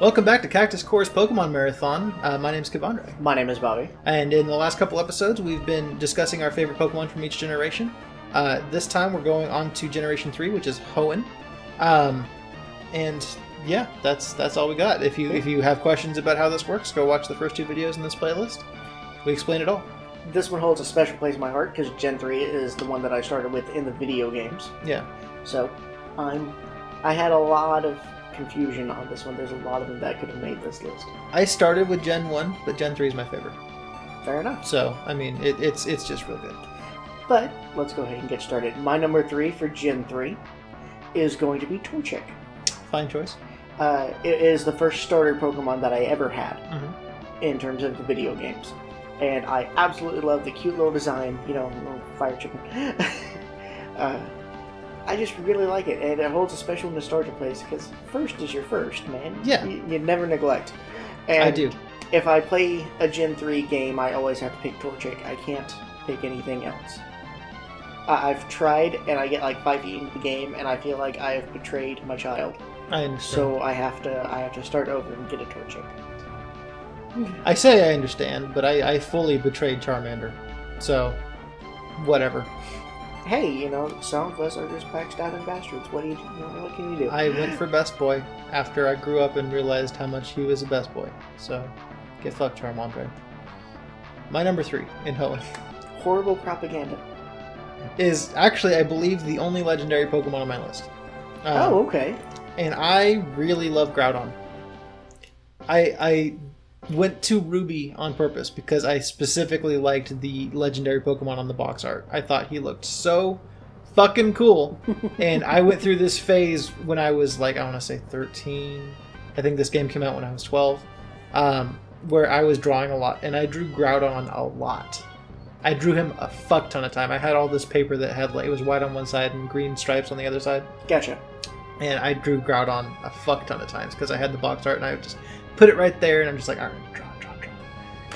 Welcome back to Cactus Core's Pokemon Marathon. My name is Kevandre. My name is Bobby. And in the last couple episodes, we've been discussing our favorite Pokemon from each generation. This time, we're going on to Generation 3, which is Hoenn. And yeah, that's all we got. If you have questions about how this works, go watch the first two videos in this playlist. We explain it all. This one holds a special place in my heart because Gen 3 is the one that I started with in the video games. Yeah. So, I had a lot of confusion on this one. There's a lot of them that could have made this list. I started with Gen 1, but Gen 3 is my favorite. Fair enough. So, I mean, it's just real good. But, let's go ahead and get started. My number 3 for Gen 3 is going to be Torchic. Fine choice. It is the first starter Pokemon that I ever had in terms of the video games. And I absolutely love the cute little design, little fire chicken. I just really like it, and it holds a special nostalgia place because first is your first, man. Yeah. You never neglect. And I do. If I play a Gen 3 game, I always have to pick Torchic. I can't pick anything else. I've tried, and I get like 5 feet into the game, and I feel like I have betrayed my child. I understand. So I have to start over and get a Torchic. I say I understand, but I fully betrayed Charmander. So, whatever. Hey, some of us are just backstabbing bastards. What can you do? I went for best boy after I grew up and realized how much he was a best boy. So, get fucked, Charmander. My number 3 in Hoenn Horrible propaganda. is actually, I believe, the only legendary Pokemon on my list. Oh, okay. And I really love Groudon. I went to Ruby on purpose because I specifically liked the legendary Pokemon on the box art. I thought he looked so fucking cool. And I went through this phase when I was like, I want to say 13. I think this game came out when I was 12. Where I was drawing a lot. And I drew Groudon a lot. I drew him a fuck ton of time. I had all this paper that had it was white on one side and green stripes on the other side. Gotcha. And I drew Groudon a fuck ton of times because I had the box art and I would just put it right there and I'm just like, all right, draw.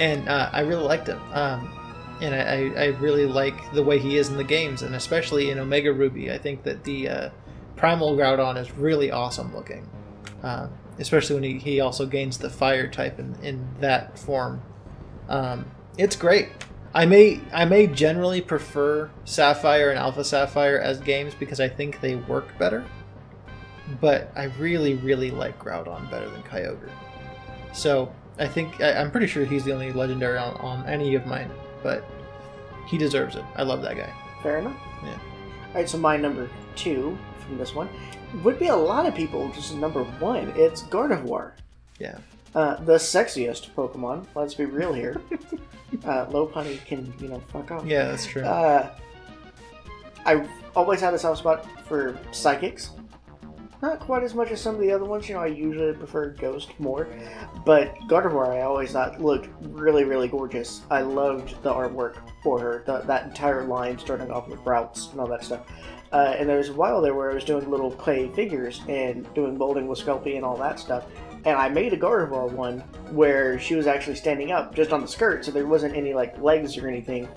And I really liked him. And I really like the way he is in the games, and especially in Omega Ruby. I think that the Primal Groudon is really awesome looking. Especially when he also gains the fire type in that form. It's great. I may generally prefer Sapphire and Alpha Sapphire as games because I think they work better. But I really, really like Groudon better than Kyogre. So I think I'm pretty sure he's the only legendary on any of mine, but he deserves it. I love that guy. Fair enough. Yeah. All right, so my number 2 from this one would be a lot of people. Just number 1, it's Gardevoir. Yeah. The sexiest Pokemon. Let's be real here. Low Punny can fuck off. Yeah, that's true. I've always had a soft spot for Psychics. Not quite as much as some of the other ones. I usually prefer Ghost more. But Gardevoir I always thought looked really, really gorgeous. I loved the artwork for her. That entire line starting off with routes and all that stuff. And there was a while there where I was doing little clay figures and doing molding with Sculpey and all that stuff. And I made a Gardevoir one where she was actually standing up just on the skirt. So there wasn't any legs or anything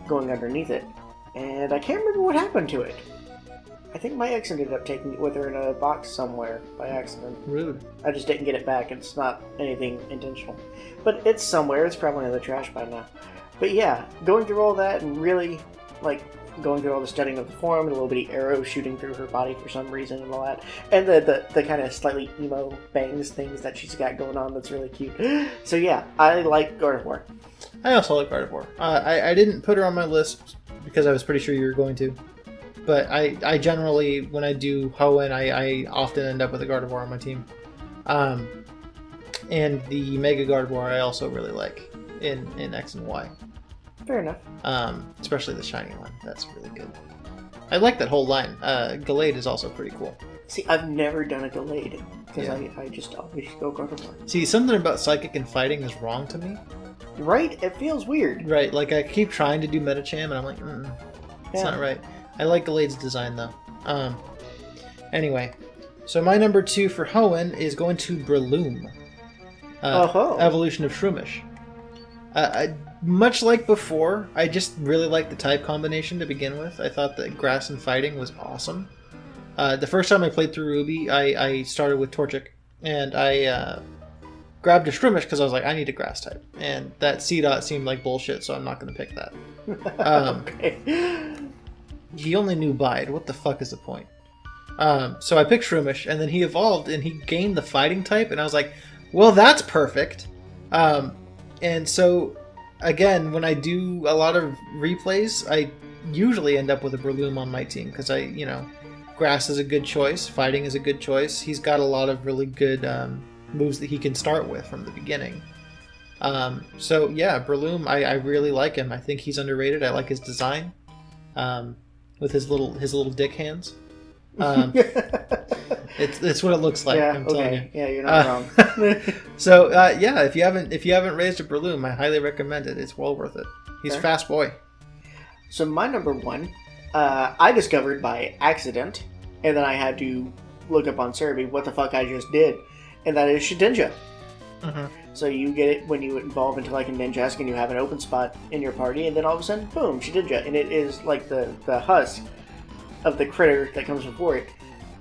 going underneath it. And I can't remember what happened to it. I think my ex ended up taking it with her in a box somewhere by accident. Rude. I just didn't get it back. It's not anything intentional. But it's somewhere. It's probably in the trash by now. But yeah, going through all that and really, going through all the studying of the form and a little bitty arrow shooting through her body for some reason and all that. And the kind of slightly emo bangs things that she's got going on that's really cute. So yeah, I like Gardevoir. I also like Gardevoir. I didn't put her on my list because I was pretty sure you were going to. But I generally, when I do Hoenn, I often end up with a Gardevoir on my team. And the Mega Gardevoir I also really like in X and Y. Fair enough. Especially the shiny one. That's really good. I like that whole line. Gallade is also pretty cool. See, I've never done a Gallade because I just always go Gardevoir. See, something about Psychic and Fighting is wrong to me. Right? It feels weird. Right, I keep trying to do Metacham and I'm like, it's not right. I like Gallade's design though. Anyway, so my number 2 for Hoenn is going to Breloom. Evolution of Shroomish. Much like before, I just really liked the type combination to begin with. I thought that Grass and Fighting was awesome. The first time I played through Ruby, I started with Torchic, and I grabbed a Shroomish because I was like, I need a grass type, and that C-Dot seemed like bullshit, so I'm not going to pick that. Okay. He only knew Bide. What the fuck is the point? So I picked Shroomish, and then he evolved, and he gained the fighting type, and I was like, well, that's perfect. And so, again, when I do a lot of replays, I usually end up with a Breloom on my team, because grass is a good choice, fighting is a good choice. He's got a lot of really good moves that he can start with from the beginning. So yeah, Breloom, I really like him. I think he's underrated. I like his design, with his little dick hands. It's what it looks like. Yeah, I'm telling you. Yeah, you're not wrong. So yeah, if you haven't raised a Breloom, I highly recommend it. It's well worth it. He's a fast boy. So my number one, I discovered by accident, and then I had to look up on Survey what the fuck I just did, and that is Shedinja. Mm-hmm. So you get it when you evolve into like a Ninjask and you have an open spot in your party, and then all of a sudden, boom, Shedinja, and it is like the husk of the critter that comes before it.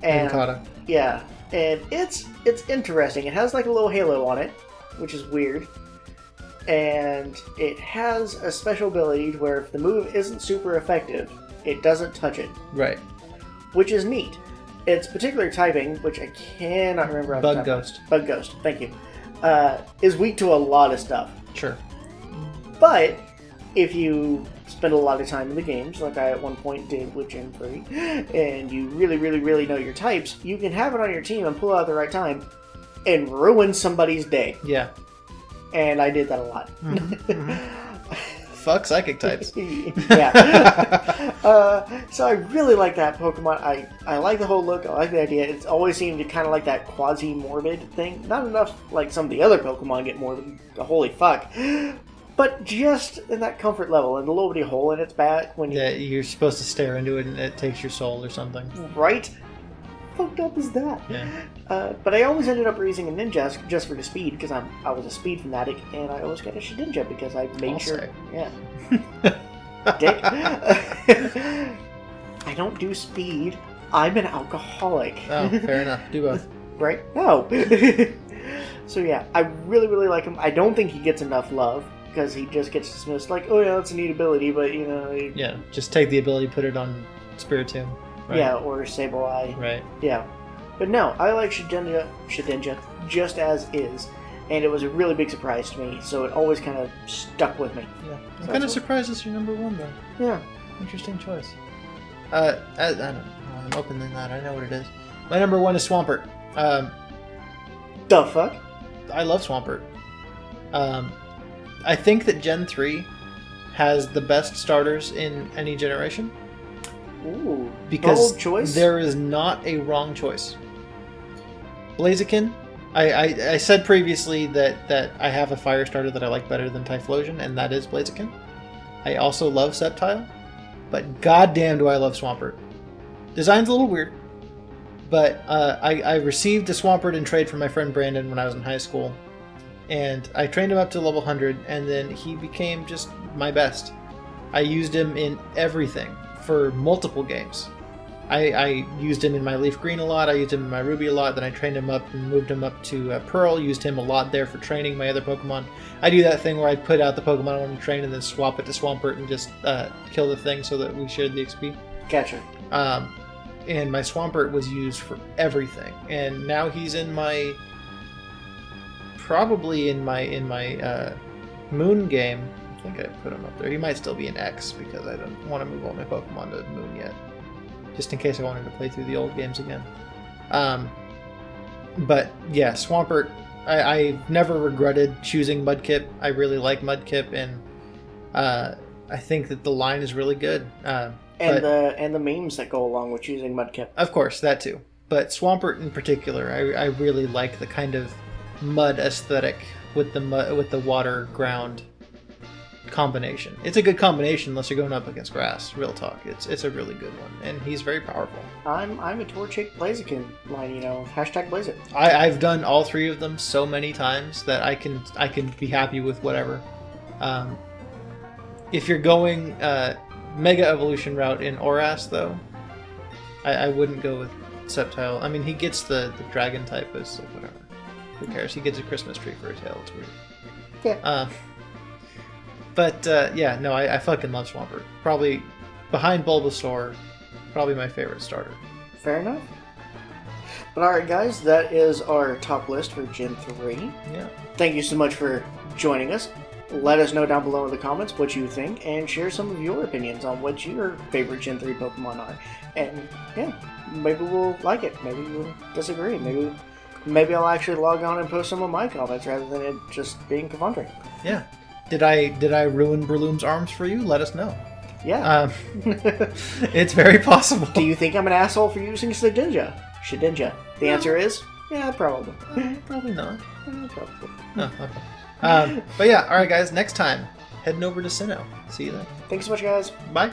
And yeah, and it's interesting. It has like a little halo on it, which is weird. And it has a special ability where if the move isn't super effective, it doesn't touch it. Right. Which is neat. Its particular typing, which I cannot remember off the top. Bug Ghost, thank you. Is weak to a lot of stuff. Sure. But if you spend a lot of time in the games, like I at one point did with Gen 3, and you really, really, really know your types, you can have it on your team and pull out at the right time and ruin somebody's day. Yeah. And I did that a lot. Mm-hmm. Fuck psychic types. Yeah. So I really like that Pokemon. I like the whole look. I like the idea. It's always seemed to kind of like that quasi-morbid thing. Not enough like some of the other Pokemon get morbid. Holy fuck. But just in that comfort level, and the little bitty hole in its back when you... Yeah, you're supposed to stare into it and it takes your soul or something. Right? Fucked up is that? Yeah. But I always ended up raising a Ninjask just for the speed, because I was a speed fanatic, and I always got a Shedinja because I made sure... Yeah. Dick. I don't do speed. I'm an alcoholic. Oh, fair enough. Do both. Right? No. So yeah, I really, really like him. I don't think he gets enough love, because he just gets dismissed like, oh yeah, that's a neat ability, but you know... Yeah, just take the ability, put it on Spiritomb. Right. Yeah, or Sableye. Right. Yeah. But no, I like Shedinja just as is, and it was a really big surprise to me, so it always kind of stuck with me. Yeah. I'm kind of surprised it's your number one, though. Yeah. Interesting choice. I don't know. I'm opening that. I know what it is. My number one is Swampert. The fuck? I love Swampert. I think that Gen 3 has the best starters in any generation. Ooh, because bold choice? There is not a wrong choice. Blaziken, I said previously that I have a fire starter that I like better than Typhlosion, and that is Blaziken. I also love Sceptile, but goddamn do I love Swampert. Design's a little weird, but I received a Swampert in trade from my friend Brandon when I was in high school, and I trained him up to level 100, and then he became just my best. I used him in everything. For multiple games. I used him in my Leaf Green a lot, I used him in my Ruby a lot, then I trained him up and moved him up to Pearl, used him a lot there for training my other Pokemon. I do that thing where I put out the Pokemon I want to train and then swap it to Swampert and just kill the thing so that we shared the XP. Gotcha. And my Swampert was used for everything, and now he's in my... probably in my Moon game. I think I put him up there. He might still be an X because I don't want to move all my Pokemon to Moon yet. Just in case I wanted to play through the old games again. But yeah, Swampert, I've never regretted choosing Mudkip. I really like Mudkip, and I think that the line is really good. And the memes that go along with choosing Mudkip. Of course, that too. But Swampert in particular, I really like the kind of mud aesthetic with the water ground combination. It's a good combination unless you're going up against grass. Real talk. It's a really good one, and he's very powerful. I'm a Torchic Blaziken line, hashtag Blaze it. I've done all three of them so many times that I can be happy with whatever. If you're going Mega Evolution route in Oras, though, I wouldn't go with Sceptile. I mean, he gets the Dragon type, so whatever. Who cares? He gets a Christmas tree for a tail. It's weird. Yeah. Yeah, no, I fucking love Swampert. Probably behind Bulbasaur, probably my favorite starter. Fair enough. But alright, guys, that is our top list for Gen 3. Yeah. Thank you so much for joining us. Let us know down below in the comments what you think, and share some of your opinions on what your favorite Gen 3 Pokemon are. And yeah, maybe we'll like it. Maybe we'll disagree. Maybe I'll actually log on and post some of my comments rather than it just being Coventry. Yeah. Did I ruin Breloom's arms for you? Let us know. Yeah. It's very possible. Do you think I'm an asshole for using Shedinja? The answer is, yeah, probably. Probably not. Probably. Oh, okay. But yeah, alright guys, next time, heading over to Sinnoh. See you then. Thanks so much, guys. Bye.